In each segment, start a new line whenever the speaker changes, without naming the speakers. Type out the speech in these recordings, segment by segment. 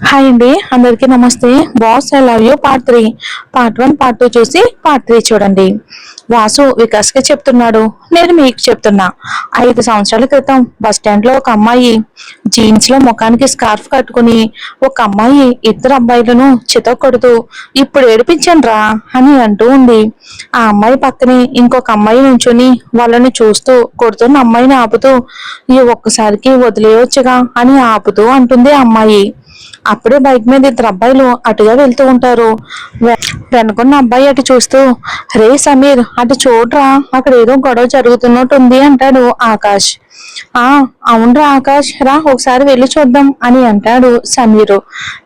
Hi అండి, అందరికీ నమస్తే. Boss I love you part 3. Part 1 part 2 చూసి పార్ట్ 3 చూడండి. వాసు వికాస్ కి చెప్తున్నాడు, నేను మీకు చెప్తున్నా. 5 సంవత్సరాల క్రితం బస్ స్టాండ్ లో ఒక అమ్మాయి జీన్స్ లో ముఖానికి స్కార్ఫ్ కట్టుకుని ఒక అమ్మాయి ఇద్దరు అబ్బాయిలను చితకొడుతూ ఇప్పుడు ఏడిపించండి రా అని అంటూ ఉంది. ఆ అమ్మాయి పక్కనే ఇంకొక అమ్మాయి నుంచుని వాళ్ళని చూస్తూ కొడుతున్న అమ్మాయిని ఆపుతూ ఈ ఒక్కసారికి వదిలేయొచ్చుగా అని ఆపుతూ అంటుంది ఆ అమ్మాయి. అప్పుడే బైక్ మీద ఇద్దరు అబ్బాయిలు అటుగా వెళ్తూ ఉంటారు. వెనుకున్న అబ్బాయి అటు చూస్తూ, రే సమీర్ అటు చూడరా, అక్కడ ఏదో గొడవ జరుగుతున్నట్టుంది అంటాడు ఆకాష్. ఆ అవునరా ఆకాష్, రా ఒకసారి వెళ్ళి చూద్దాం అని అంటాడు సమీరు.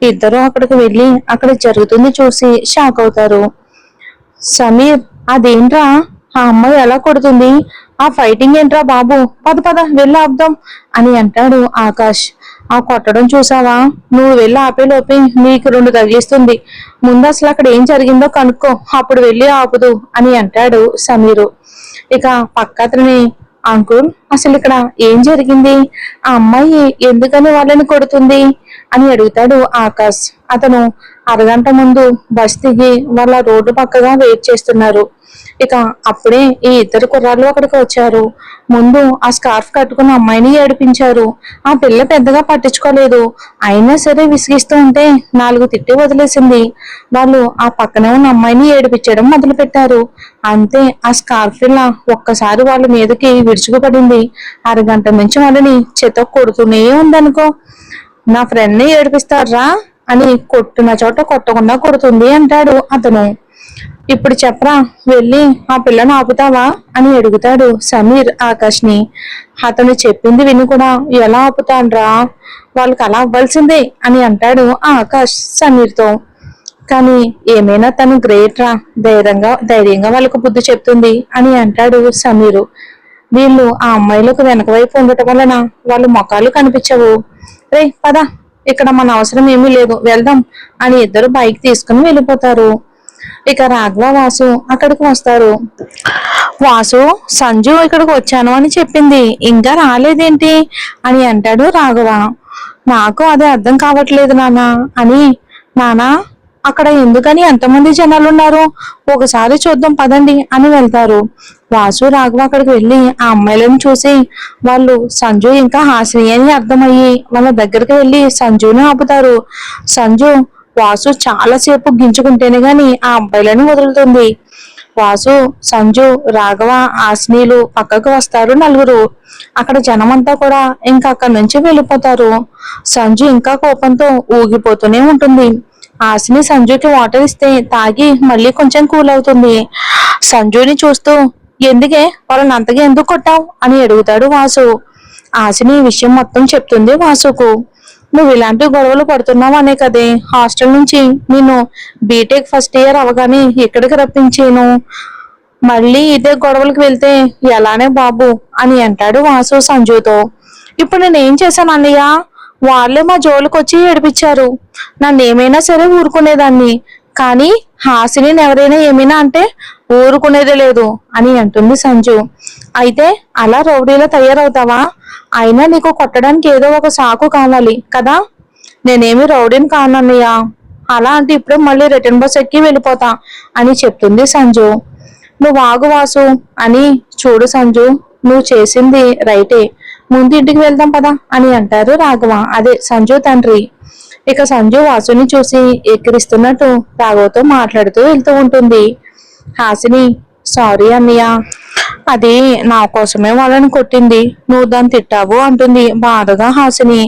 ఇద్దరు అక్కడికి వెళ్ళి అక్కడ జరుగుతుంది చూసి షాక్ అవుతారు. సమీర్, అదేంట్రా, ఆ అమ్మాయి ఎలా కొడుతుంది, ఆ ఫైటింగ్ ఏంట్రా బాబు, పద పద వెళ్ళి ఆపుదాం అని అంటాడు ఆకాష్. ఆ కొట్టడం చూసావా, నువ్వు వెళ్ళి ఆపేలోపే నీకు 2 తగిలిస్తుంది. ముందు అసలు అక్కడ ఏం జరిగిందో కనుక్కో, అప్పుడు వెళ్ళి ఆపుదు అని అంటాడు సమీరు. ఇక పక్క అతని, అంకుల్ అసలు ఇక్కడ ఏం జరిగింది, ఆ అమ్మాయి ఎందుకని వాళ్ళని కొడుతుంది అని అడుగుతాడు ఆకాష్. అతను అరగంట ముందు బస్ దిగి వాళ్ళ రోడ్డు పక్కగా వెయిట్ చేస్తున్నారు. ఇక అప్పుడే ఈ ఇద్దరు కుర్రాళ్ళు అక్కడికి వచ్చారు. ముందు ఆ స్కార్ఫ్ కట్టుకున్న అమ్మాయిని ఏడిపించారు. ఆ పిల్ల పెద్దగా పట్టించుకోలేదు. అయినా సరే విసిగిస్తూ ఉంటే 4 తిట్టి వదిలేసింది. వాళ్ళు ఆ పక్కనే ఉన్న అమ్మాయిని ఏడిపించడం మొదలు పెట్టారు. అంతే, ఆ స్కార్ఫ్ పిల్ల ఒక్కసారి వాళ్ళ మీదకి విరుచుకుపడింది. అరగంట నుంచి వాళ్ళని చేత కొడుతూనే ఉందనుకో. నా ఫ్రెండ్ ని ఏడిపిస్తారా అని కొట్టిన చోట కొట్టకుండా కొడుతుంది అంటాడు అతను. ఇప్పుడు చెప్పరా, వెళ్ళి ఆ పిల్లను ఆపుతావా అని అడుగుతాడు సమీర్ ఆకాష్ ని. అతను చెప్పింది విని కూడా ఎలా ఆపుతాన్రా, వాళ్ళకి అలా అవ్వాల్సిందే అని అంటాడు ఆకాష్ సమీర్ తో. కానీ ఏమైనా తను గ్రేట్ రా, ధైర్యంగా వాళ్ళకు బుద్ధి చెప్తుంది అని అంటాడు సమీరు. వీళ్ళు ఆ అమ్మాయిలకు వెనక వైపు ఉండటం వలన వాళ్ళ ముఖాలు కనిపించవు. రే పద, ఇక్కడ మన అవసరం ఏమీ లేదు, వెళ్దాం అని ఇద్దరు బైక్ తీసుకుని వెళ్ళిపోతారు. ఇక రాఘవ వాసు అక్కడికి వస్తారు. వాసు, సంజు ఇక్కడికి వచ్చాను అని చెప్పింది, ఇంకా రాలేదేంటి అని అంటాడు రాఘవ. నాకు అదే అర్థం కావట్లేదు నాన్న అని. నానా, అక్కడ ఎందుకని ఎంతమంది జనాలు ఉన్నారు, ఒకసారి చూద్దాం పదండి అని వెళ్తారు. వాసు రాఘవ అక్కడికి వెళ్ళి ఆ అమ్మాయిలను చూసి వాళ్ళు సంజు ఇంకా హాసిని అని అర్థమయ్యి వాళ్ళ దగ్గరికి వెళ్ళి సంజుని ఆపుతారు. సంజు వాసు చాలాసేపు గింజుకుంటేనే గాని ఆ అబ్బాయిలను వదులుతుంది. వాసు, సంజు, రాఘవ, ఆస్నీలు పక్కకు వస్తారు నలుగురు. అక్కడ జనమంతా కూడా ఇంకా అక్కడి నుంచి వెళ్ళిపోతారు. సంజు ఇంకా కోపంతో ఊగిపోతూనే ఉంటుంది. ఆసిని సంజుకి వాటర్ ఇస్తే తాగి మళ్ళీ కొంచెం కూల్ అవుతుంది. సంజుని చూస్తూ, ఎందుకే వాళ్ళని అంతగా ఎందుకు కొట్టావు అని అడుగుతాడు వాసు. ఆసిని ఈ విషయం మొత్తం చెప్తుంది వాసుకు. నువ్వు ఇలాంటి గొడవలు పడుతున్నావు అనే కదే హాస్టల్ నుంచి నేను బీటెక్ ఫస్ట్ ఇయర్ అవగానే ఇక్కడికి రప్పించాను. మళ్ళీ ఇదే గొడవలకు వెళ్తే ఎలానే బాబు అని అంటాడు వాసు సంజుతో. ఇప్పుడు నేను ఏం చేశాను అన్నయ్య, వాళ్ళే మా జోలికి వచ్చి ఏడిపించారు. నన్ను ఏమైనా సరే ఊరుకునేదాన్ని, కానీ హాసిని ఎవరైనా ఏమైనా అంటే ఊరుకునేదే లేదు అని అంటుంది సంజు. అయితే అలా రౌడీలో తయారవుతావా, అయినా నీకు కొట్టడానికి ఏదో ఒక సాకు కావాలి కదా. నేనేమి రౌడీని కానన్నయ్య, అలా అంటే ఇప్పుడే మళ్ళీ రిటర్న్ బస్ ఎక్కి వెళ్ళిపోతా అని చెప్తుంది సంజు. నువ్వు ఆగు వాసు అని. చూడు సంజు, నువ్వు చేసింది రైటే, ముందు ఇంటికి వెళ్దాం పదా అని అంటారు రాఘవ, అదే సంజు తండ్రి. ఇక సంజు వాసుని చూసి ఎక్కిరిస్తున్నట్టు రాఘవతో మాట్లాడుతూ వెళ్తూ ఉంటుంది. హాసిని, సారీ అన్నయ్య, అది నా కోసమే వాళ్ళని కొట్టింది, నువ్వు దాన్ని తిట్టావు అంటుంది బాధగా హాసిని.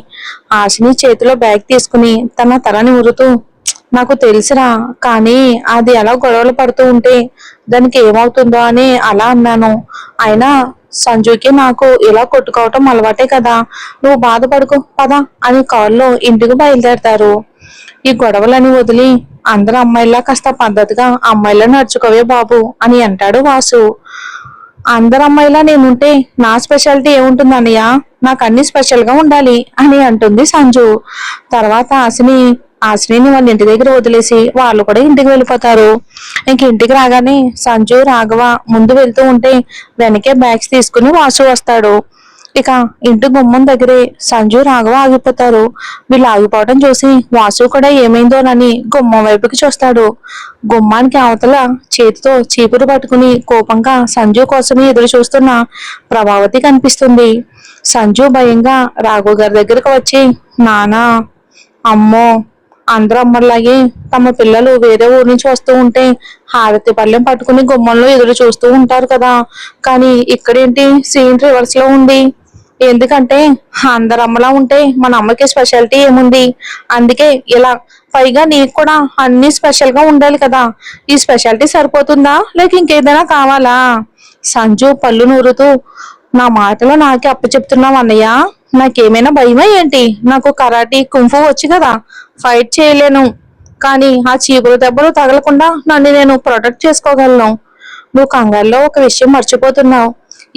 హాసిని చేతిలో బ్యాగ్ తీసుకుని తన తలని ఊరుతూ, నాకు తెలుసురా, కానీ అది అలా గొడవలు పడుతూ ఉంటే దానికి ఏమవుతుందో అని అలా అన్నాను. అయినా సంజుకి నాకు ఇలా కొట్టుకోవటం అలవాటే కదా, నువ్వు బాధపడుకో పద అని కాల్లో ఇంటికి బయలుదేరతారు. ఈ గొడవలని వదిలి అందరు అమ్మాయిలా కాస్త పద్ధతిగా అమ్మాయిలా నడుచుకోవే బాబు అని అంటాడు వాసు. అందరు అమ్మాయిలా నేనుంటే నా స్పెషాలిటీ ఏముంటుంది అన్నయ్య, నాకు అన్ని స్పెషల్ గా ఉండాలి అని అంటుంది సంజు. తర్వాత ఆశని వాళ్ళ ఇంటి దగ్గర వదిలేసి వాళ్ళు కూడా ఇంటికి వెళ్ళిపోతారు. ఇంక ఇంటికి రాగానే సంజు రాఘవ ముందు వెళ్తూ ఉంటే వెనకే బ్యాగ్స్ తీసుకుని వాసు వస్తాడు. ఇక ఇంటి గుమ్మం దగ్గరే సంజు రాఘవ ఆగిపోతారు. వీళ్ళు ఆగిపోవడం చూసి వాసు కూడా ఏమైందోనని గుమ్మం వైపుకి చూస్తాడు. గుమ్మానికి అవతల చేతితో చీపురు పట్టుకుని కోపంగా సంజు కోసమే ఎదురు చూస్తున్న ప్రభావతి కనిపిస్తుంది. సంజు భయంగా రాఘవ గారి దగ్గరకు వచ్చి, నానా, అమ్మో, అందరూ అమ్మలాగే తమ పిల్లలు వేరే ఊరి నుంచి వస్తూ ఉంటే హారతి పళ్ళెం పట్టుకుని గుమ్మంలో ఎదురు చూస్తూ ఉంటారు కదా, కానీ ఇక్కడేంటి సీన్ రివర్స్ లో ఉంది. ఎందుకంటే అందరు అమ్మలా ఉంటే మన అమ్మకి స్పెషాలిటీ ఏముంది? అందుకే ఇలా. పైగా నీకు కూడా అన్ని స్పెషల్ గా ఉండాలి కదా, ఈ స్పెషాలిటీ సరిపోతుందా లేక ఇంకేదైనా కావాలా? సంజు పళ్ళు నూరుతూ, నా మాటలో నాకే అప్పచెప్తున్నావు అన్నయ్య. నాకేమైనా భయమా ఏంటి? నాకు కరాటీ కుంఫు వచ్చు కదా, ఫైట్ చేయలేను, కానీ ఆ చీపురు దెబ్బలు తగలకుండా నన్ను నేను ప్రొటెక్ట్ చేసుకోగలను. నువ్వు కంగారులో ఒక విషయం మర్చిపోతున్నావు.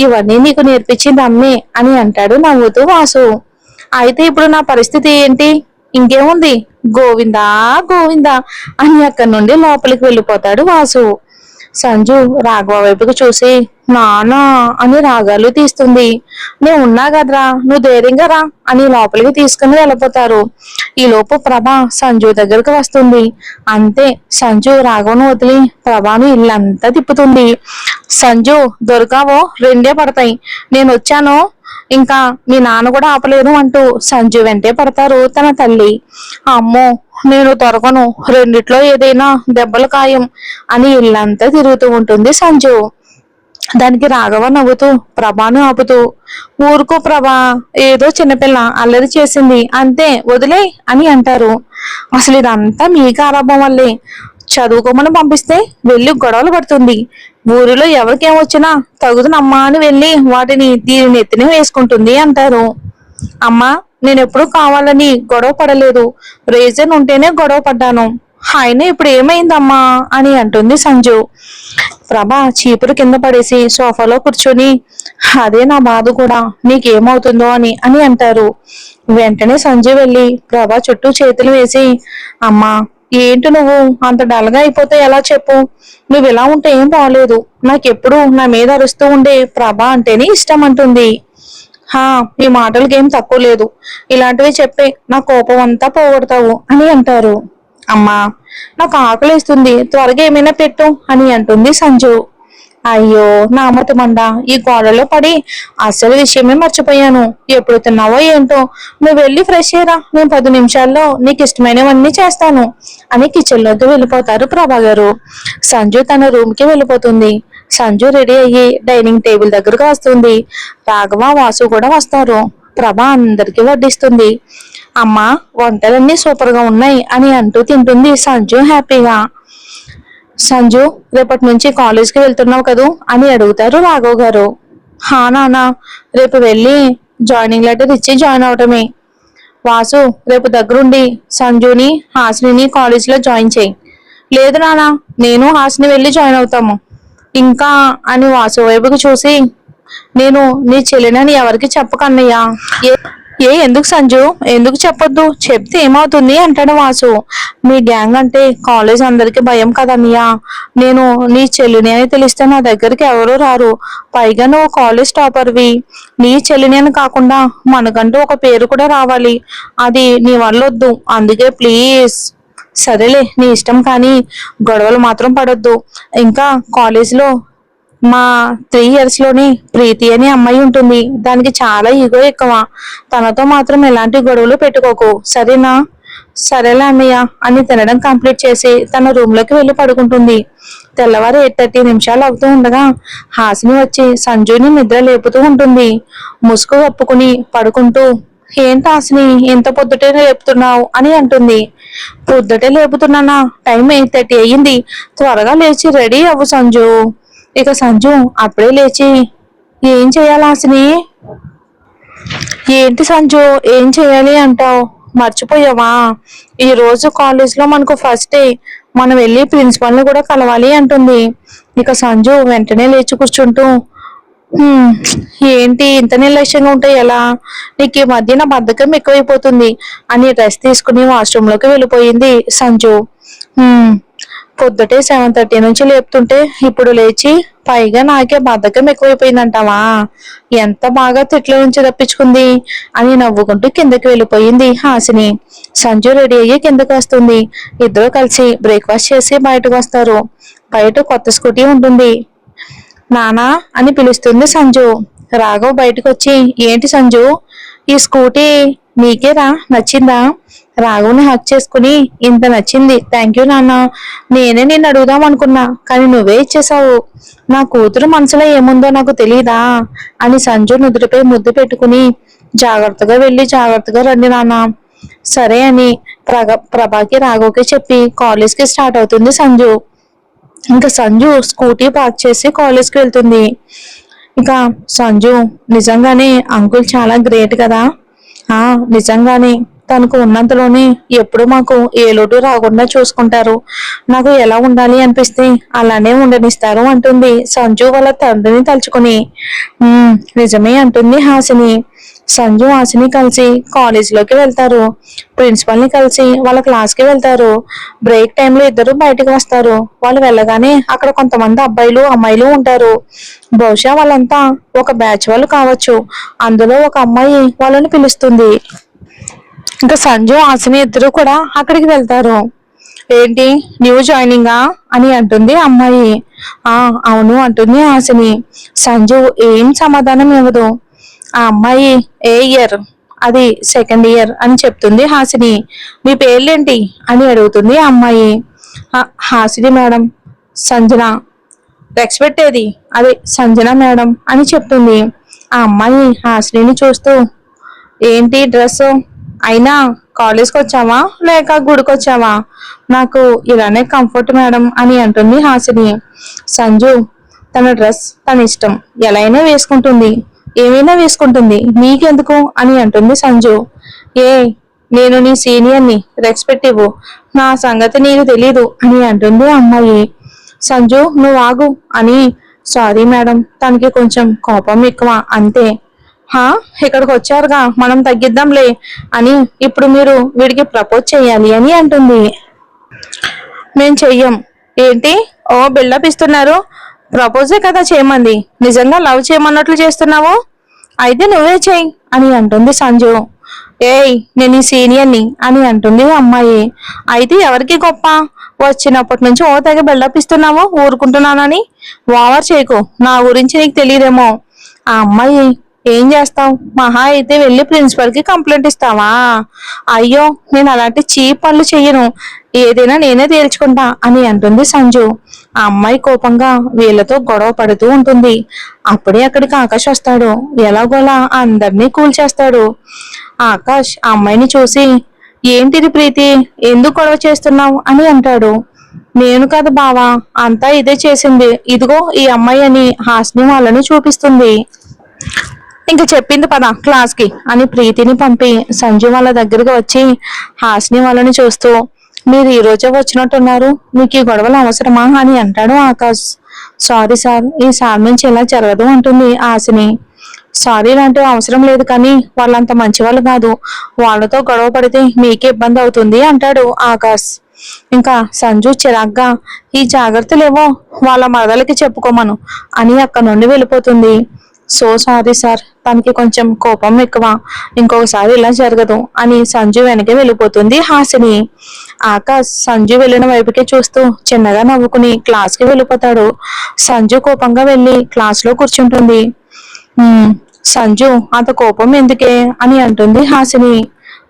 ఇవన్నీ నీకు నేర్పించింది అమ్మే అని అంటాడు నవ్వుతూ వాసు. అయితే ఇప్పుడు నా పరిస్థితి ఏంటి? ఇంకేముంది, గోవిందా గోవిందా అని అక్కడి నుండి లోపలికి వెళ్ళిపోతాడు వాసు. సంజు రాఘవ వైపుకు చూసి, నానా అని రాగాలు తీస్తుంది. నేను ఉన్నా కదరా, నువ్వు ధైర్యంగా రా అని లోపలికి తీసుకుని వెళ్ళిపోతారు. ఈ లోపు ప్రభ సంజు దగ్గరకు వస్తుంది. అంతే, సంజు రాఘవను వదిలి ప్రభాను ఇల్లంతా తిప్పుతుంది. సంజు, దొరకావో రెండే పడతాయి, నేను వచ్చాను, ఇంకా మీ నాన్న కూడా ఆపలేరు అంటూ సంజు వెంటే పడతారు తన తల్లి. అమ్మో, నేను దొరకను, రెండిట్లో ఏదైనా దెబ్బలు ఖాయం అని ఇల్లంతా తిరుగుతూ ఉంటుంది సంజు. దానికి రాఘవ నవ్వుతూ ప్రభాను ఆపుతూ, ఊరుకో ప్రభా, ఏదో చిన్నపిల్ల అల్లరి చేసింది అంతే, వదిలే అని అంటారు. అసలు ఇదంతా మీ గారాబం వల్లే. చదువుకోమని పంపిస్తే వెళ్ళి గొడవలు పడుతుంది. ఊరిలో ఎవరికేమొచ్చినా తగుదునమ్మా అని వెళ్ళి వాటిని దీని నెత్తినే వేసుకుంటుంది అంటారు. అమ్మా, నేనెప్పుడు కావాలని గొడవ పడలేదు, రీజన్ ఉంటేనే గొడవ పడ్డాను. ఆయన ఇప్పుడు ఏమైందమ్మా అని అంటుంది సంజు. ప్రభ చీపురు కింద పడేసి సోఫాలో కూర్చొని, అదే నా బాధ కూడా, నీకేమవుతుందో అని అని అంటారు. వెంటనే సంజు వెళ్ళి ప్రభ చుట్టూ చేతులు వేసి, అమ్మా, ఏంటి నువ్వు అంత డల్గా అయిపోతే ఎలా చెప్పు? నువ్వు ఇలా ఉంటే ఏం బాగలేదు. నాకెప్పుడు నా మీద అరుస్తూ ఉండే ప్రభ అంటేనే ఇష్టం అంటుంది. హా, ఈ మాటలకి ఏం తక్కువ లేదు, ఇలాంటివి చెప్పి నా కోపం అంతా పోగొడతావు అని అంటారు. అమ్మా, నాకు ఆకలిస్తుంది, త్వరగా ఏమైనా పెట్టు అని అంటుంది సంజు. అయ్యో నా అమ్మటి మండ, ఈ గోడలో పడి అసలు విషయమే మర్చిపోయాను. ఎప్పుడు తిన్నావో ఏంటో, నువ్వు వెళ్ళి ఫ్రెష్ అయ్యరా, నేను 10 నిమిషాల్లో నీకు ఇష్టమైనవన్నీ చేస్తాను అని కిచెన్ లోకి వెళ్ళిపోతారు ప్రభా గారు. సంజు తన రూమ్ కి వెళ్ళిపోతుంది. సంజు రెడీ అయ్యి డైనింగ్ టేబుల్ దగ్గరకు వస్తుంది. రాఘవ వాసు కూడా వస్తారు. ప్రభా అందరికి వడ్డిస్తుంది. అమ్మా, వంటలన్నీ సూపర్ గా ఉన్నాయి అని అంటూ తింటుంది సంజు హ్యాపీగా. సంజు, రేపటి నుంచి కాలేజ్కి వెళ్తున్నావు కదూ అని అడుగుతారు రాఘవ్ గారు. హా నానా, రేపు వెళ్ళి జాయినింగ్ లెటర్ ఇచ్చి జాయిన్ అవటమే. వాసు, రేపు దగ్గరుండి సంజుని హాసిని కాలేజీలో జాయిన్ చేయి. లేదు నానా, నేను హాసిని వెళ్ళి జాయిన్ అవుతాము. ఇంకా అని వాసు వైపుకి చూసి, నేను నీ చెల్లినని ఎవరికి చెప్పకన్నయ్యా. ఎందుకు సంజు, ఎందుకు చెప్పొద్దు? చెప్తే ఏమవుతుంది అంటాడు వాసు. మీ గ్యాంగ్ అంటే కాలేజ్ అందరికి భయం కదన్నయ్యా. నేను నీ చెల్లిని అని తెలిస్తే నా దగ్గరికి ఎవరూ రారు. పైగా నువ్వు కాలేజ్ టాపర్వి. నీ చెల్లిని అని కాకుండా మనకంటూ ఒక పేరు కూడా రావాలి. అది నీ వల్ల వద్దు, అందుకే ప్లీజ్. సరేలే, నీ ఇష్టం, కానీ గొడవలు మాత్రం పడొద్దు. ఇంకా కాలేజీలో మా 3 years లోని ప్రీతి అని అమ్మాయి ఉంటుంది. దానికి చాలా ఈగో ఎక్కువ. తనతో మాత్రం ఎలాంటి గొడవలు పెట్టుకోకు, సరేనా? సరేలే అన్నయ్య అని తినడం కంప్లీట్ చేసి తన రూమ్ లోకి వెళ్ళి పడుకుంటుంది. తెల్లవారు 8:30 నిమిషాలు అవుతూ ఉండగా హాసిని వచ్చి సంజుని నిద్ర లేపుతూ ఉంటుంది. ముసుగు కప్పుకుని పడుకుంటూ, ఏంటి హాసిని, ఎంత పొద్దుటే లేపుతున్నావు అని అంటుంది. పొద్దుటే లేపుతున్నానా? టైం 8:30 అయ్యింది, త్వరగా లేచి రెడీ అవ్వు సంజు. ఇక సంజు అప్పుడే లేచి, ఏం చేయాలి హాసిని? ఏంటి సంజు, ఏం చేయాలి అంటావు? మర్చిపోయావా? ఈ రోజు కాలేజ్ లో మనకు ఫస్ట్ డే, మనం వెళ్ళి ప్రిన్సిపల్ ని కూడా కలవాలి అంటుంది. ఇక సంజు వెంటనే లేచి కూర్చుంటూ, ఏంటి ఇంత నిర్లక్ష్యంగా ఉంటే ఎలా? నీకు ఈ మధ్యన బద్ధకం ఎక్కువైపోతుంది అని డ్రెస్ తీసుకుని వాష్రూమ్ లోకి వెళ్ళిపోయింది సంజు. పొద్దుటే 7:30 నుంచి లేపుతుంటే ఇప్పుడు లేచి పైగా నాకే బద్ధకం ఎక్కువైపోయిందంటావా? ఎంత బాగా తిట్ల నుంచి తప్పించుకుంది అని నవ్వుకుంటూ కిందకి వెళ్ళిపోయింది హాసిని. సంజు రెడీ అయ్యి కిందకి వస్తుంది. ఇద్దరు కలిసి బ్రేక్ఫాస్ట్ చేసి బయటకు వస్తారు. బయట కొత్త స్కూటీ ఉంటుంది. నానా అని పిలుస్తుంది సంజు. రాఘవ్ బయటకు వచ్చి, ఏంటి సంజు, ఈ స్కూటీ నీకేరా, నచ్చిందా? రాఘవ్ని హక్ చేసుకుని, ఇంత నచ్చింది, థ్యాంక్ యూ నాన్న. నేనే నిన్ను అడుగుదాం అనుకున్నా, కానీ నువ్వే ఇచ్చేసావు. నా కూతురు మనసులో ఏముందో నాకు తెలీదా అని సంజు నుదుటిపై ముద్దు పెట్టుకుని, జాగ్రత్తగా వెళ్ళి జాగ్రత్తగా రండి నాన్న. సరే అని ప్రభాకి రాఘవ్కి చెప్పి కాలేజ్కి స్టార్ట్ అవుతుంది సంజు. ఇంకా సంజు స్కూటీ పార్క్ చేసి కాలేజ్కి వెళ్తుంది. ఇంకా సంజు, నిజంగానే అంకుల్ చాలా గ్రేట్ కదా. నిజంగానే తనకు ఉన్నంతలోనే ఎప్పుడు మాకు ఏ లోటు రాకుండా చూసుకుంటారు. నాకు ఎలా ఉండాలి అనిపిస్తే అలానే ఉండనిస్తారు అంటుంది సంజు వాళ్ళ తండ్రిని తలుచుకుని. నిజమే అంటుంది హాసిని. సంజు హాసిని కలిసి కాలేజీలోకి వెళ్తారు. ప్రిన్సిపల్ ని కలిసి వాళ్ళ క్లాస్ కి వెళ్తారు. బ్రేక్ టైంలో ఇద్దరు బయటకు వస్తారు. వాళ్ళు వెళ్ళగానే అక్కడ కొంతమంది అబ్బాయిలు అమ్మాయిలు ఉంటారు. బహుశా వాళ్ళంతా ఒక బ్యాచ్ వాళ్ళు కావచ్చు. అందులో ఒక అమ్మాయి వాళ్ళని పిలుస్తుంది. ఇంకా సంజు హాసిని ఇద్దరు కూడా అక్కడికి వెళ్తారు. ఏంటి న్యూ జాయినింగా అని అంటుంది అమ్మాయి. అవును అంటుంది హాసిని. సంజు ఏం సమాధానం ఇవ్వదు. ఆ అమ్మాయి ఏ ఇయర్, అది సెకండ్ ఇయర్ అని చెప్తుంది హాసిని. మీ పేర్లేంటి అని అడుగుతుంది ఆ అమ్మాయి. హాసిని మేడం. సంజన. రెస్పెక్ట్ ఏది, అదే సంజన మేడం అని చెప్తుంది. ఆ అమ్మాయి హాసిని చూస్తూ, ఏంటి డ్రెస్, అయినా కాలేజ్కి వచ్చావా లేక గుడికి వచ్చావా? నాకు ఇలానే కంఫర్ట్ మేడం అని అంటుంది హాసిని. సంజు, తన డ్రెస్ తన ఇష్టం, ఎలా అయినా వేసుకుంటుంది, ఏమైనా వేసుకుంటుంది, నీకెందుకు అని అంటుంది సంజు. నేను నీ సీనియర్ని, రెస్పెక్ట్ ఇవ్వు, నా సంగతి నీకు తెలీదు అని అంటుంది అమ్మాయి. సంజు, నువ్వు ఆగు అని, సారీ మేడం, తనకి కొంచెం కోపం ఎక్కువ అంతే. ఇక్కడికి వచ్చారుగా, మనం తగ్గిద్దాంలే అని, ఇప్పుడు మీరు వీడికి ప్రపోజ్ చేయాలి అని అంటుంది. మేం చెయ్యం. ఏంటి బిల్డప్ ఇస్తున్నారు? ప్రపోజే కదా చేయమంది, నిజంగా లవ్ చేయమన్నట్లు చేస్తున్నావు? అయితే నువ్వే చెయ్యి అని అంటుంది సంజు. నేను ఈ సీనియర్ని అని అంటుంది అమ్మాయి. అయితే ఎవరికి గొప్ప, వచ్చినప్పటి నుంచి తెగ బిల్డప్ ఇస్తున్నావు, ఊరుకుంటున్నానని. ఓవర్ చేయకు, నా గురించి నీకు తెలియదేమో. ఆ అమ్మాయి, ఏం చేస్తావు, మహా అయితే వెళ్ళి ప్రిన్సిపల్ కి కంప్లైంట్ ఇస్తావా? అయ్యో, నేను అలాంటి చీప్ పనులు చెయ్యను, ఏదైనా నేనే తేల్చుకుంటా అని అంటుంది సంజు. ఆ అమ్మాయి కోపంగా వీళ్ళతో గొడవ పడుతూ ఉంటుంది. అప్పుడే అక్కడికి ఆకాష్ వస్తాడు. ఎలాగోలా అందరినీ కూల్చేస్తాడు. ఆకాష్ ఆ అమ్మాయిని చూసి, ఏంటిది ప్రీతి, ఎందుకు గొడవ చేస్తున్నావు అని అంటాడు. నేను కాదు బావా, అంతా ఇదే చేసింది, ఇదిగో ఈ అమ్మాయి అని హాస్ని వాళ్ళని చూపిస్తుంది. ఇంక చెప్పింది పద క్లాస్ కి అని ప్రీతిని పంపి సంజు వాళ్ళ దగ్గరికి వచ్చి హాస్ని వాళ్ళని చూస్తూ, మీరు ఈ రోజే వచ్చినట్టున్నారు, మీకు ఈ గొడవలు అవసరమా అని అంటాడు ఆకాష్. సారీ సార్, ఈ సార్ నుంచి ఇలా జరగదు అంటుంది హాసిని. సారీ లాంటి అవసరం లేదు, కానీ వాళ్ళంత మంచి వాళ్ళు కాదు, వాళ్ళతో గొడవ పడితే మీకే ఇబ్బంది అవుతుంది అంటాడు ఆకాష్. ఇంకా సంజు చిరాగ్గా, ఈ జాగ్రత్తలేవో వాళ్ళ మరదలకి చెప్పుకోమను అని అక్కడ నుండి వెళ్ళిపోతుంది. సో సారీ సార్, తనకి కొంచెం కోపం ఎక్కువ, ఇంకొకసారి ఇలా జరగదు అని సంజు వెనకే వెళ్ళిపోతుంది హాసిని. ఆకాష్ సంజు వెళ్ళిన వైపుకే చూస్తూ చిన్నగా నవ్వుకుని క్లాస్ కి వెళ్ళిపోతాడు. సంజు కోపంగా వెళ్ళి క్లాస్ లో కూర్చుంటుంది. సంజు, అంత కోపం ఎందుకే అని అంటుంది హాసిని.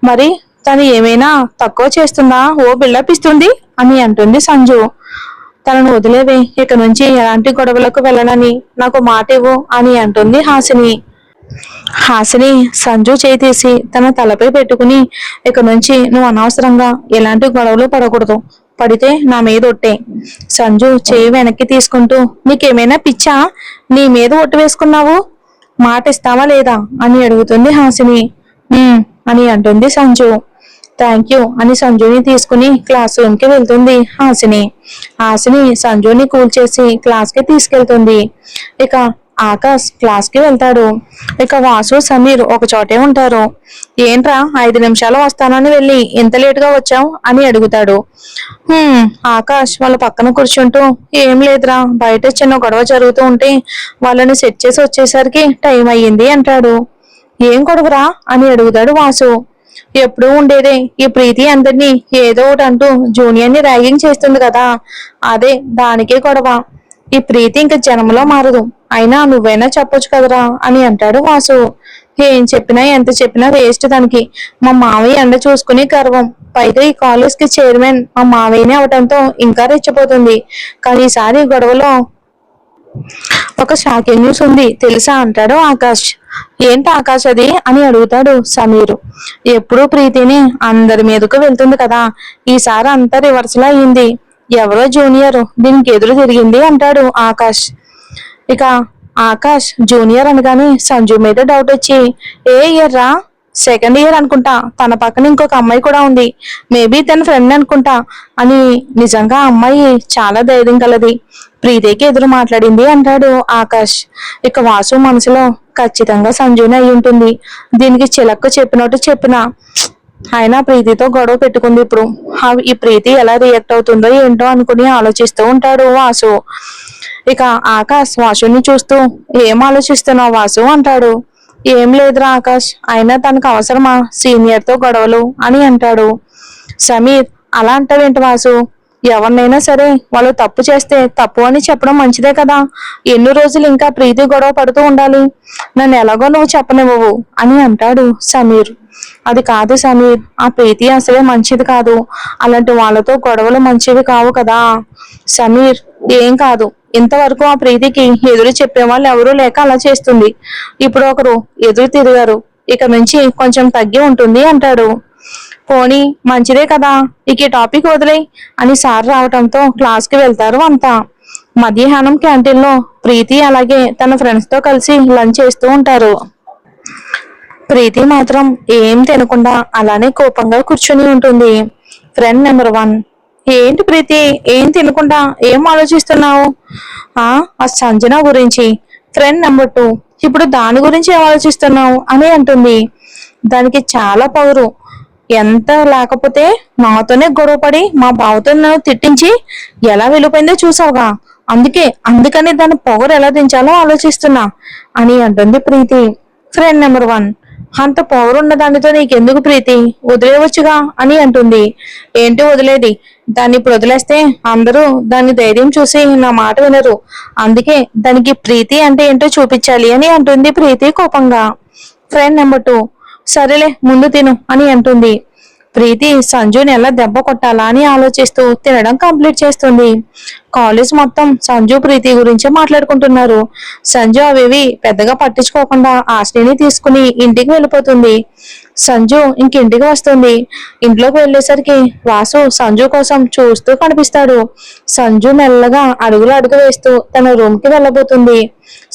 మరి తను ఏమైనా తక్కువ చేస్తుందా, బిల్డప్ ఇస్తుంది అని అంటుంది సంజు. తనను వదిలేవే, ఇక నుంచి ఎలాంటి గొడవలకు వెళ్ళనని నాకు మాట ఇవ్వు అని అంటుంది హాసిని. హాసిని సంజు చేయి తీసి తన తలపై పెట్టుకుని, ఇక నుంచి నువ్వు అనవసరంగా ఎలాంటి గొడవలు పడకూడదు, పడితే నా మీద ఒట్టే. సంజు చేయి వెనక్కి తీసుకుంటూ, నీకేమైనా పిచ్చా, నీ మీద ఒట్టు వేసుకున్నావు, మాట ఇస్తావా లేదా అని అడుగుతుంది హాసిని. అని అంటుంది సంజు. థ్యాంక్ యూ అని సంజుని తీసుకుని క్లాస్ రూమ్ కి వెళ్తుంది హాసిని. హాసిని సంజుని కూల్ చేసి క్లాస్ కి తీసుకెళ్తుంది. ఇక ఆకాష్ క్లాస్ కి వెళ్తాడు. ఇక వాసు సమీర్ ఒక చోటే ఉంటారు. ఏంట్రా 5 నిమిషాలు వస్తానని వెళ్ళి ఎంత లేట్ గా వచ్చావు అని అడుగుతాడు. "హ్మ్." ఆకాష్ వాళ్ళ పక్కన కూర్చుంటూ, "ఏం లేదురా, బయట చిన్న గొడవ జరుగుతూ ఉంటే వాళ్ళని సెట్ చేసి వచ్చేసరికి టైం అయ్యింది" అంటాడు. "ఏం గొడవరా?" అని అడుగుతాడు వాసు. "ఎప్పుడూ ఉండేదే, ఈ ప్రీతి అందరినీ ఏదో ఒకటి అంటూ జూనియర్ ని ర్యాగింగ్ చేస్తుంది కదా, అదే దానికే గొడవ. ఈ ప్రీతి ఇంక జన్మలో మారదు. అయినా నువ్వైనా చెప్పొచ్చు కదరా" అని అంటాడు వాసు. "ఏం చెప్పినా ఎంత చెప్పినా వేస్ట్ దానికి. మా మావయ్య ఎండ చూసుకుని గర్వం. పైగా ఈ కాలేజ్ కి చైర్మన్ మా మావయ్యనే అవటంతో ఇంకా రెచ్చిపోతుంది. కానీ ఈసారి ఈ గొడవలో ఒక షాకింగ్ న్యూస్ ఉంది తెలుసా" అంటాడు ఆకాష్. "ఏంటి ఆకాష్ అది?" అని అడుగుతాడు సమీరు. "ఎప్పుడూ ప్రీతిని అందరి మీదకు వెళ్తుంది కదా, ఈసారి అంతా రివర్స్ లో అయింది. ఎవరో జూనియర్ దీనికి ఎదురు తిరిగింది" అంటాడు ఆకాష్. ఇక ఆకాష్ జూనియర్ అనగానే సంజు మీద డౌట్ వచ్చి, "ఏ ఇయర్ రా?" "సెకండ్ ఇయర్ అనుకుంటా. తన పక్కన ఇంకొక అమ్మాయి కూడా ఉంది. మేబీ తన ఫ్రెండ్ అనుకుంటా" అని. "నిజంగా ఆ అమ్మాయి చాలా ధైర్యం కలది. ప్రీతికి ఎదురు మాట్లాడింది" అంటాడు ఆకాష్. ఇక వాసు మనసులో, ఖచ్చితంగా సంజునే అయి ఉంటుంది. దీనికి చిలక్క చెప్పినట్టు చెప్పిన అయినా ప్రీతితో గొడవ పెట్టుకుంది ఇప్పుడు. ఈ ప్రీతి ఎలా రియాక్ట్ అవుతుందో ఏంటో అనుకుని ఆలోచిస్తూ ఉంటాడు వాసు. ఇక ఆకాష్ వాసుని చూస్తూ, "ఏం ఆలోచిస్తున్నావు వాసు?" అంటాడు. "ఏం లేదురా ఆకాష్, అయినా తనకు అవసరమా సీనియర్ తో గొడవలు" అని అంటాడు. సమీర్, "అలా అంటావేంటి వాసు? ఎవరినైనా సరే వాళ్ళు తప్పు చేస్తే తప్పు అని చెప్పడం మంచిదే కదా. ఎన్ని రోజులు ఇంకా ప్రీతి గొడవ పడుతూ ఉండాలి? నన్ను ఎలాగో నువ్వు చెప్పనివ్వవు" అని అంటాడు సమీర్. "అది కాదు సమీర్, ఆ ప్రీతి అసలే మంచిది కాదు. అలాంటి వాళ్ళతో గొడవలు మంచివి కావు కదా." సమీర్, "ఏం కాదు, ఇంతవరకు ఆ ప్రీతికి ఎదురు చెప్పేవాళ్ళు ఎవరూ లేక అలా చేస్తుంది. ఇప్పుడు ఒకరు ఎదురు తిరిగారు, ఇక నుంచి కొంచెం తగ్గి ఉంటుంది" అంటాడు. "పోనీ మంచిదే కదా, ఇక ఈ టాపిక్ వదిలేయ్" అని సార్ రావటంతో క్లాస్ కి వెళ్తారు అంతా. మధ్యాహ్నం క్యాంటీన్ లో ప్రీతి అలాగే తన ఫ్రెండ్స్ తో కలిసి లంచ్ చేస్తూ ఉంటారు. ప్రీతి మాత్రం ఏం తినకుండా అలానే కోపంగా కూర్చుని ఉంటుంది. ఫ్రెండ్ నెంబర్ 1, "ఏంటి ప్రీతి, ఏం తినకుండా ఏం ఆలోచిస్తున్నావు?" ఆ ఆ సంజన గురించి." ఫ్రెండ్ నెంబర్ 2, "ఇప్పుడు దాని గురించి ఏం ఆలోచిస్తున్నావు?" అని అంటుంది. "దానికి చాలా పవరు. ఎంత లేకపోతే నాతోనే గొడవపడి మా బావతో నన్ను తిట్టించి ఎలా వెళ్ళిపోయిందో చూసావుగా, అందుకని దాని పొగరు ఎలా దించాలో ఆలోచిస్తున్నా" అని అంటుంది ప్రీతి. ఫ్రెండ్ నెంబర్ 1, "అంత పొగరు ఉన్న దానితో నీకెందుకు ప్రీతి, వదిలేయవచ్చుగా" అని అంటుంది. "ఏంటి వదిలేది, దాన్ని ఇప్పుడు వదిలేస్తే అందరూ దాని ధైర్యం చూసి నా మాట వినరు. అందుకే దానికి ప్రీతి అంటే ఏంటో చూపించాలి" అని అంటుంది ప్రీతి కోపంగా. ఫ్రెండ్ నెంబర్ 2, "సరేలే ముందు తిను" అని అంటుంది. ప్రీతి సంజుని ఎలా దెబ్బ కొట్టాలా అని ఆలోచిస్తూ తినడం కంప్లీట్ చేస్తుంది. కాలేజ్ మొత్తం సంజు ప్రీతి గురించే మాట్లాడుకుంటున్నారు. సంజు అవేవి పెద్దగా పట్టించుకోకుండా ఆశ్రయిని తీసుకుని ఇంటికి వెళ్ళిపోతుంది. సంజు ఇంటికి వస్తుంది. ఇంట్లోకి వెళ్ళేసరికి వాసు సంజు కోసం చూస్తూ కనిపిస్తాడు. సంజు మెల్లగా అడుగు వేస్తూ తన రూమ్ కి వెళ్ళబోతుంది.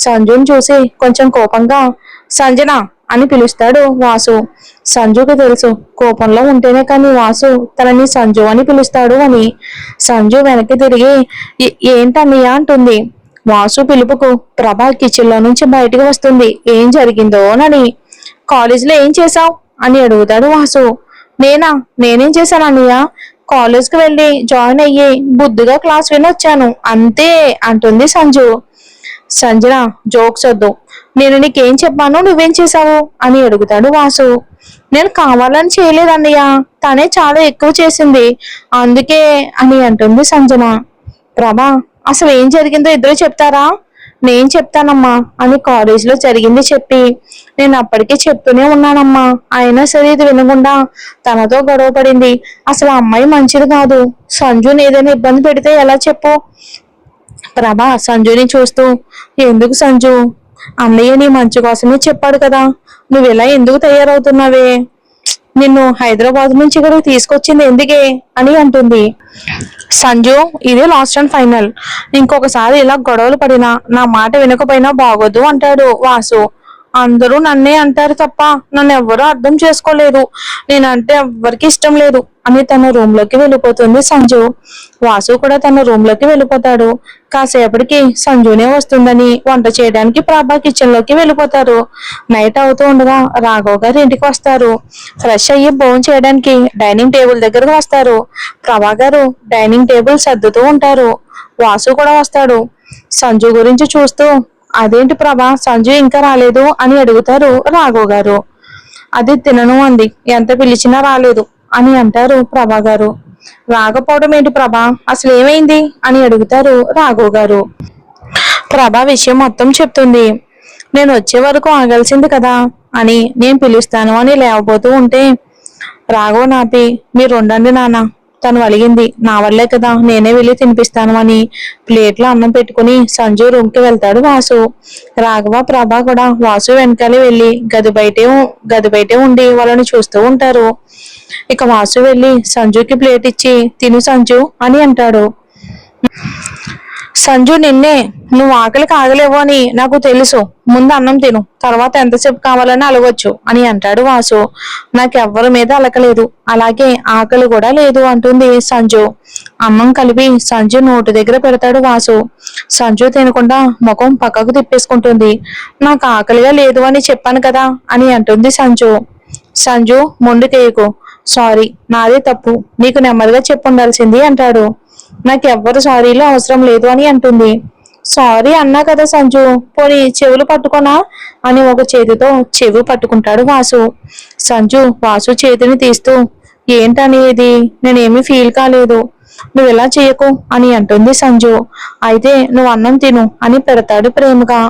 సంజుని చూసి కొంచెం కోపంగా, "సంజన" అని పిలుస్తాడు వాసు. సంజుకి తెలుసు కోపంలో ఉంటేనే కానీ వాసు తనని సంజు అని పిలుస్తాడు అని. సంజు వెనక్కి తిరిగి, ఏంటన్నయ్య" అంటుంది. వాసు పిలుపుకు ప్రభా కిచెన్ లో నుంచి బయటికి వస్తుంది. ఏం జరిగిందోనని. "కాలేజీలో ఏం చేసావు?" అని అడుగుతాడు వాసు. నేనేం చేశాను అన్నయ్య? కాలేజ్ కి వెళ్ళి జాయిన్ అయ్యి బుద్ధిగా క్లాస్ విని వచ్చాను అంతే అంటుంది సంజు. సంజన, జోక్స్ వద్దు. నేను నీకేం చెప్పాను, నువ్వేం చేశావు అని అడుగుతాడు వాసు. "నేను కావాలని చేయలేదన్నయ్య, తనే చాలా ఎక్కువ చేసింది అందుకే" అని అంటుంది సంజన. ప్రభా, అసలు ఏం జరిగిందో ఇద్దరు చెప్తారా? "నేను చెప్తానమ్మా" అని కాలేజీలో జరిగింది చెప్పి, "నేను అప్పటికే చెప్తూనే ఉన్నానమ్మా, అయినా సరే ఇది వినకుండా తనతో గొడవ పడింది. అసలు ఆ అమ్మాయి మంచిది కాదు. సంజుని ఏదైనా ఇబ్బంది పెడితే ఎలా చెప్పు." ప్రభా సంజుని చూస్తూ, "ఎందుకు సంజు, అన్నయ్య నీ మంచి కోసమే చెప్పాడు కదా, నువ్వు ఇలా ఎందుకు తయారవుతున్నావే? నిన్ను హైదరాబాద్ నుంచి ఇక్కడికి తీసుకొచ్చింది ఎందుకే" అని అంటుంది. "సంజు, ఇదే లాస్ట్ అండ్ ఫైనల్. ఇంకొకసారి ఇలా గొడవలు పడినా నా మాట వినకపోయినా బాగోదు" అంటాడు వాసు. అందరూ నన్నే అంటారు తప్ప నన్ను ఎవ్వరూ అర్థం చేసుకోలేరు. నేనంటే ఎవ్వరికి ఇష్టం లేదు అని తన రూమ్ లోకి వెళ్ళిపోతుంది సంజు. వాసు కూడా తన రూమ్ లోకి వెళ్ళిపోతాడు. కాసేపటికి సంజునే వస్తుందని వంట చేయడానికి ప్రభా కిచెన్ లోకి వెళ్ళిపోతారు. నైట్ అవుతూ ఉండగా రాఘవ్ గారు ఇంటికి వస్తారు. ఫ్రెష్ అయ్యి భోజనం చేయడానికి డైనింగ్ టేబుల్ దగ్గరకు వస్తారు. ప్రభా గారు డైనింగ్ టేబుల్ సర్దుతూ ఉంటారు. వాసు కూడా వస్తాడు. సంజు గురించి చూస్తూ, అదేంటి ప్రభా సంజు ఇంకా రాలేదు అని అడుగుతారు రాఘవ్ గారు. అది తినను అంది, ఎంత పిలిచినా రాలేదు అని అంటారు ప్రభా గారు. రాకపోవడం ఏంటి ప్రభా, అసలు ఏమైంది అని అడుగుతారు రాఘవ్ గారు. ప్రభా విషయం మొత్తం చెప్తుంది. నేను వచ్చే వరకు ఆగాల్సింది కదా అని నేను పిలుస్తాను అని లేవబోతూ ఉంటే రాఘవ్ నాపి, మీరు ఉండండి నాన్న, తను అలిగింది నా వల్లే కదా, నేనే వెళ్ళి తినిపిస్తాను అని ప్లేట్లో అన్నం పెట్టుకుని సంజు రూమ్ కి వెళ్తాడు వాసు. రాఘవ ప్రభా కూడా వాసు వెనకాలే వెళ్ళి గది బయటే ఉండి వాళ్ళని చూస్తూ ఉంటారు. ఇక వాసు వెళ్ళి సంజుకి ప్లేట్ ఇచ్చి తిను సంజు అని అంటాడు. సంజు నిన్నే, నువ్వు ఆకలికి ఆగలేవు అని నాకు తెలుసు, ముందు అన్నం తిను, తర్వాత ఎంతసేపు కావాలని అలగొచ్చు అని అంటాడు వాసు. నాకెవ్వరి మీద అలకలేదు, అలాగే ఆకలి కూడా లేదు అంటుంది సంజు. అన్నం కలిపి సంజు నోటి దగ్గర పెడతాడు వాసు. సంజు తినకుండా ముఖం పక్కకు తిప్పేసుకుంటుంది. నాకు ఆకలిగా లేదు అని చెప్పాను కదా అని అంటుంది సంజు. సంజు మొండికేయకు, సారీ నాదే తప్పు, నీకు నెమ్మదిగా చెప్పుండాల్సింది అంటాడు. నాకెవ్వరు సారీలు అవసరం లేదు అని అంటుంది. సారీ అన్నా కదా సంజు, పోనీ చెవులు పట్టుకోనా అని ఒక చేతితో చెవి పట్టుకుంటాడు వాసు. సంజు వాసు చేతిని తీస్తూ, ఏంటనేది, నేనేమి ఫీల్ కాలేదు, నువ్వు ఇలా చేయకు అని అంటుంది సంజు. అయితే నువ్వు అన్నం తిను అని పెడతాడు ప్రేమగా.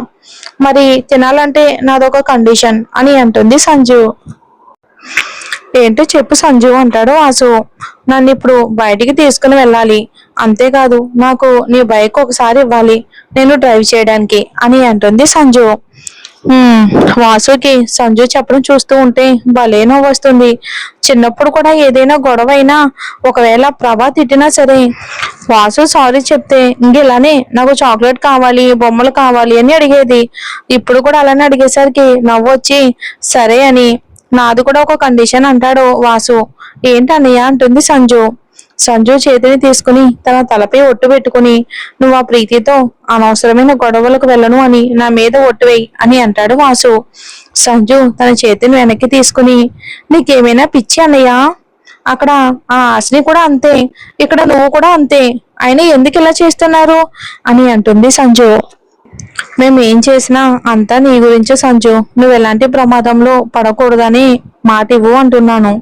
మరి తినాలంటే నాదొక కండిషన్ అని అంటుంది సంజు. ఏంటో చెప్పు సంజు అంటాడు వాసు. నన్ను ఇప్పుడు బయటికి తీసుకుని వెళ్ళాలి, అంతేకాదు నాకు నీ బైక్ ఒకసారి ఇవ్వాలి నేను డ్రైవ్ చేయడానికి అని అంటుంది సంజు. వాసుకి సంజు చెప్పడం చూస్తూ ఉంటే భలే నవ్వు వస్తుంది. చిన్నప్పుడు కూడా ఏదైనా గొడవ అయినా ఒకవేళ ప్రభా తిట్టినా సరే వాసు సారీ చెప్తే ఇంకెలానే నాకు చాక్లెట్ కావాలి, బొమ్మలు కావాలి అని అడిగేది. ఇప్పుడు కూడా అలానే అడిగేసరికి నవ్వు వచ్చి సరే అని, నాది కూడా ఒక కండిషన్ అంటాడు వాసు. ఏంటన్నయ్య అంటుంది సంజు. సంజు చేతిని తీసుకుని తన తలపై ఒట్టు పెట్టుకుని, నువ్వు ఆ ప్రీతితో అనవసరమైన గొడవలకు వెళ్ళను అని నా మీద ఒట్టు వేయి అని అంటాడు వాసు. సంజు తన చేతిని వెనక్కి తీసుకుని, నీకేమైనా పిచ్చి అన్నయ్య, అక్కడ ఆ ఆశని కూడా అంతే, ఇక్కడ నువ్వు కూడా అంతే, అయినా ఎందుకు ఇలా చేస్తున్నారు అని అంటుంది సంజు. మేము ఏం చేసినా అంతా నీ గురించి సంజు, నువ్వు ఎలాంటి ప్రమాదంలో పడకూడదని మాట ఇవ్వు అంటున్నాను.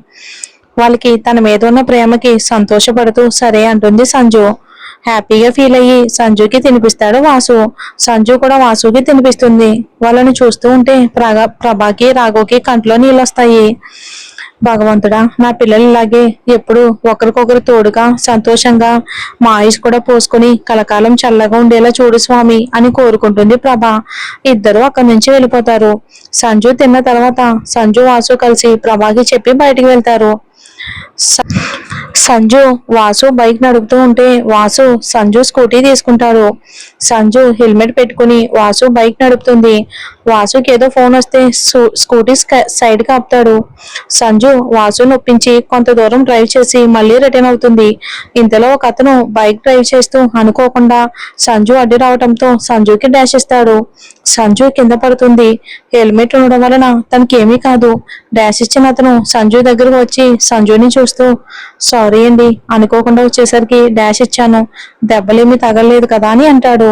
వాళ్ళకి తన మీద ఉన్న ప్రేమకి సంతోషపడుతూ సరే అంటుంది సంజు. హ్యాపీగా ఫీల్ అయ్యి సంజుకి తినిపిస్తాడు వాసు. సంజు కూడా వాసుకి తినిపిస్తుంది. వాళ్ళని చూస్తూ ఉంటే ప్రభాకి రాఘవ్కి కంట్లో నీళ్ళు వస్తాయి. భగవంతుడా, నా పిల్లలు ఇలాగే ఎప్పుడు ఒకరికొకరు తోడుగా సంతోషంగా మా ఆయుష్ కూడా పోసుకుని కలకాలం చల్లగా ఉండేలా చూడు స్వామి అని కోరుకుంటుంది ప్రభ. ఇద్దరు అక్కడి నుంచి వెళ్ళిపోతారు. సంజు తిన్న తర్వాత సంజు వాసు కలిసి ప్రభాకి చెప్పి బయటికి వెళ్తారు. సంజు వాసు బైక్ నడుపుతూ ఉంటే వాసు సంజు స్కూటీ తీసుకుంటారు. సంజు హెల్మెట్ పెట్టుకుని వాసు బైక్ నడుపుతుంది. వాసుకి ఏదో ఫోన్ వస్తే స్కూటీ సైడ్ కి ఆపుతాడు. సంజు వాసు నొప్పించి కొంత దూరం డ్రైవ్ చేసి మళ్ళీ రిటర్న్ అవుతుంది. ఇంతలో ఒక అతను బైక్ డ్రైవ్ చేస్తూ అనుకోకుండా సంజు అడ్డు రావడంతో సంజుకి డాష్ ఇస్తాడు. సంజు కింద పడుతుంది. హెల్మెట్ ఉండడం వలన తనకి ఏమీ కాదు. డాష్ ఇచ్చిన అతను సంజు దగ్గరకు వచ్చి సంజుని చూస్తూ, సారీ అండి, అనుకోకుండా వచ్చేసరికి డాష్ ఇచ్చాను, దెబ్బలేమీ తగలలేదు కదా అని అంటాడు.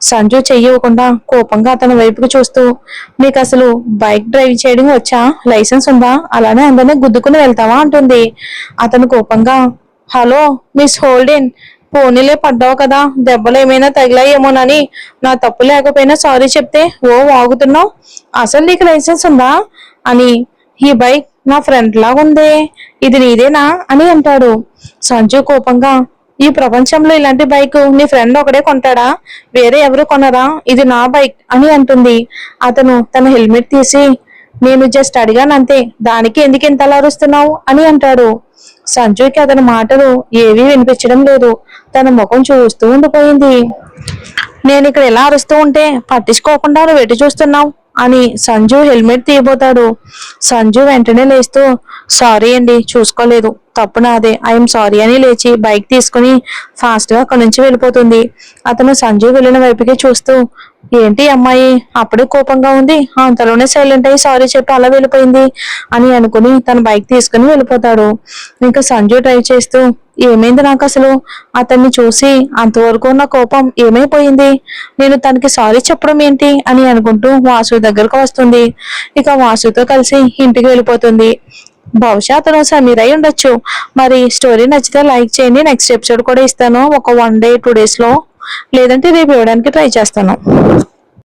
సంజు చెయ్యకుండా కోపంగా అతని వైపుకు చూస్తూ, నీకు అసలు బైక్ డ్రైవ్ చేయడం వచ్చా, లైసెన్స్ ఉందా, అలానే అందరినీ గుద్దుకుని వెళ్తావా అంటుంది. అతను కోపంగా, హలో మిస్ హోల్డెన్, పోనీలే పడ్డావు కదా, దెబ్బలు ఏమైనా తగిలాయేమోనని, నా తప్పు లేకపోయినా సారీ చెప్తే ఓ వాగుతున్నావు, అసలు నీకు లైసెన్స్ ఉందా అని, ఈ బైక్ నా ఫ్రెండ్ లాగా ఉందే, ఇది నీదేనా అని అంటాడు. సంజు కోపంగా, ఈ ప్రపంచంలో ఇలాంటి బైక్ నీ ఫ్రెండ్ ఒకడే కొంటాడా, వేరే ఎవరు కొనరా, ఇది నా బైక్ అని అంటుంది. అతను తన హెల్మెట్ తీసి, నేను జస్ట్ అడిగానంతే, దానికి ఎందుకు ఇంత అరుస్తున్నావు అని అంటాడు. సంజుకి అతని మాటలు ఏవీ వినిపించడం లేదు. తన ముఖం చూస్తూ ఉండిపోయింది. నేను ఇక్కడ ఎలా అరుస్తూ ఉంటే పట్టించుకోకుండా నువ్వు ఎటు చూస్తున్నావు, అని సంజు హెల్మెట్ తీయబోతాడు. సంజు వెంటనే లేస్తూ సారీ అండి, చూసుకోలేదు, తప్పు నాదే, ఐఎమ్ సారీ అని లేచి బైక్ తీసుకుని ఫాస్ట్ గా అక్కడి నుంచి వెళ్ళిపోతుంది. అతను సంజు వెళ్ళిన వైపుకి చూస్తూ ఏంటి అమ్మాయి అప్పుడే కోపంగా ఉంది, అంతలోనే సైలెంట్ అయ్యి సారీ చెప్పి అలా వెళ్ళిపోయింది అని అనుకుని తన బైక్ తీసుకుని వెళ్ళిపోతాడు. ఇంకా సంజు డ్రైవ్ చేస్తూ ఏమైంది నాకు అసలు, అతన్ని చూసి అంతవరకు ఉన్న కోపం ఏమైపోయింది, నేను తనకి సారీ చెప్పడం ఏంటి అని అనుకుంటూ వాసు దగ్గరకు వస్తుంది. ఇక వాసుతో కలిసి ఇంటికి వెళ్ళిపోతుంది. బహుశా అతను సమీర్ అయి ఉండొచ్చు. మరి స్టోరీ నచ్చితే లైక్ చేయండి. నెక్స్ట్ ఎపిసోడ్ కూడా ఇస్తాను, ఒక 1 day 2 days లో, లేదంటే రేపు ఇవ్వడానికి ట్రై చేస్తాను.